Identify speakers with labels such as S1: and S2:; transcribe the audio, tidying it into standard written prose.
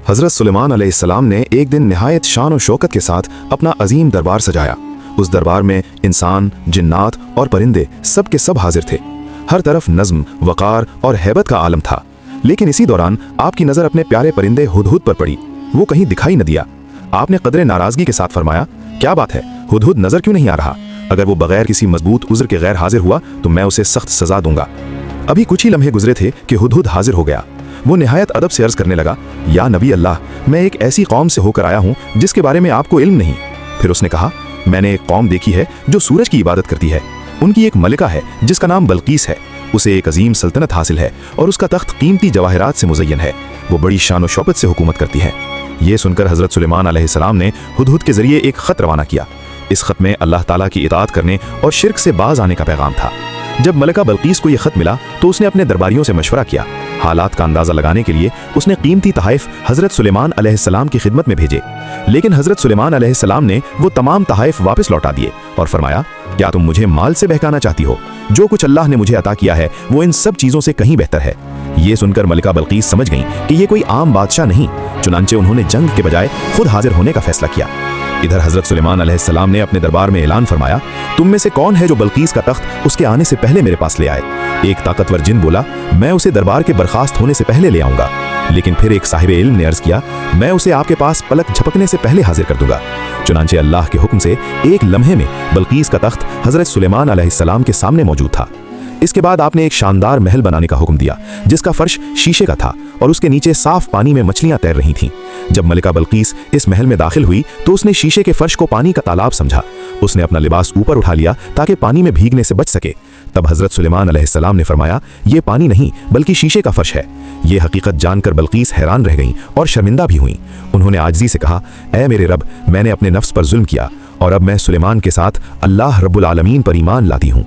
S1: حضرت سلیمان علیہ السلام نے ایک دن نہایت شان و شوکت کے ساتھ اپنا عظیم دربار سجایا۔ اس دربار میں انسان، جنات اور پرندے سب کے سب حاضر تھے۔ ہر طرف نظم، وقار اور ہیبت کا عالم تھا۔ لیکن اسی دوران آپ کی نظر اپنے پیارے پرندے ہدہد پر پڑی۔ وہ کہیں دکھائی نہ دیا۔ آپ نے قدر ناراضگی کے ساتھ فرمایا، کیا بات ہے، ہدہد نظر کیوں نہیں آ رہا؟ اگر وہ بغیر کسی مضبوط عذر کے غیر حاضر ہوا تو میں اسے سخت سزا دوں گا۔ ابھی کچھ ہی لمحے گزرے تھے کہ ہدہد حاضر ہو گیا۔ وہ نہایت ادب سے عرض کرنے لگا، یا نبی اللہ، میں ایک ایسی قوم سے ہو کر آیا ہوں جس کے بارے میں آپ کو علم نہیں۔ پھر اس نے کہا، میں نے ایک قوم دیکھی ہے جو سورج کی عبادت کرتی ہے۔ ان کی ایک ملکہ ہے جس کا نام بلقیس ہے۔ اسے ایک عظیم سلطنت حاصل ہے اور اس کا تخت قیمتی جواہرات سے مزین ہے۔ وہ بڑی شان و شوکت سے حکومت کرتی ہے۔ یہ سن کر حضرت سلیمان علیہ السلام نے ہدہد کے ذریعے ایک خط روانہ کیا۔ اس خط میں اللہ تعالیٰ کی اطاعت کرنے اور شرک سے باز آنے کا پیغام تھا۔ جب ملکہ بلقیس کو یہ خط ملا تو اس نے اپنے درباریوں سے مشورہ کیا۔ حالات کا اندازہ لگانے کے لیے اس نے قیمتی تحائف حضرت سلیمان علیہ السلام کی خدمت میں بھیجے۔ لیکن حضرت سلیمان علیہ السلام نے وہ تمام تحائف واپس لوٹا دیے اور فرمایا، کیا تم مجھے مال سے بہکانا چاہتی ہو؟ جو کچھ اللہ نے مجھے عطا کیا ہے وہ ان سب چیزوں سے کہیں بہتر ہے۔ یہ سن کر ملکہ بلقیس سمجھ گئیں کہ یہ کوئی عام بادشاہ نہیں، چنانچہ انہوں نے جنگ کے بجائے خود حاضر ہونے کا فیصلہ کیا۔ ادھر حضرت سلیمان علیہ السلام نے اپنے دربار میں اعلان فرمایا، تم میں سے کون ہے جو بلقیس کا تخت اس کے آنے سے پہلے میرے پاس لے آئے؟ ایک طاقتور جن بولا، میں اسے دربار کے برخاست ہونے سے پہلے لے آؤں گا۔ لیکن پھر ایک صاحب علم نے عرض کیا، میں اسے آپ کے پاس پلک جھپکنے سے پہلے حاضر کر دوں گا۔ چنانچہ اللہ کے حکم سے ایک لمحے میں بلقیس کا تخت حضرت سلیمان علیہ السلام کے سامنے موجود تھا۔ اس کے بعد آپ نے ایک شاندار محل بنانے کا حکم دیا جس کا فرش شیشے کا تھا اور اس کے نیچے صاف پانی میں مچھلیاں تیر رہی تھیں۔ جب ملکہ بلقیس اس محل میں داخل ہوئی تو اس نے شیشے کے فرش کو پانی کا تالاب سمجھا۔ اس نے اپنا لباس اوپر اٹھا لیا تاکہ پانی میں بھیگنے سے بچ سکے۔ تب حضرت سلیمان علیہ السلام نے فرمایا، یہ پانی نہیں بلکہ شیشے کا فرش ہے۔ یہ حقیقت جان کر بلقیس حیران رہ گئیں اور شرمندہ بھی ہوئیں۔ انہوں نے عاجزی سے کہا، اے میرے رب، میں نے اپنے نفس پر ظلم کیا اور اب میں سلیمان کے ساتھ اللہ رب العالمین پر ایمان لاتی ہوں۔